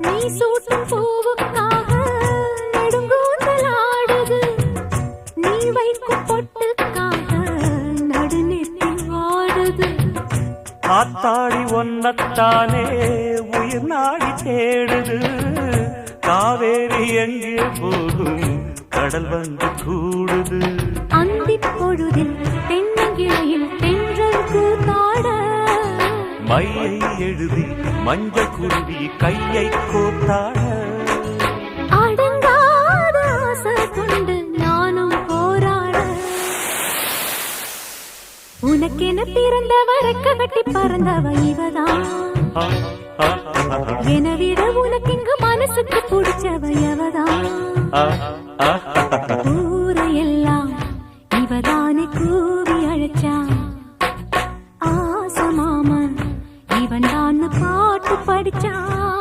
நீ சூட்டும் பூவுக்காக நெடுங்கூந்தலாடுது, நீ வைக்கும் பொட்டுக்காக நடுநெத்தி வாடுது. ஆத்தாடி ஒன்னத்தானே உயிர் நாடி தேடுது, காவேரி எங்கே போகும் கடல் வந்து கூடுது. அந்திப் பொழுதில் தென்னங்கிளையில் தென்றல் கூத்தாட, மையை எழுதி மஞ்சள் குருவி கையை கோத்தாட. அடங்காத ஆசை கொண்டு நானும் போராட, உனக்கென பிறந்தவ ரெக்க கட்டி பறந்தவ இவதான். என விட உனக்கு இங்கு மனசுக்கு பிடிச்சவ எவதான்.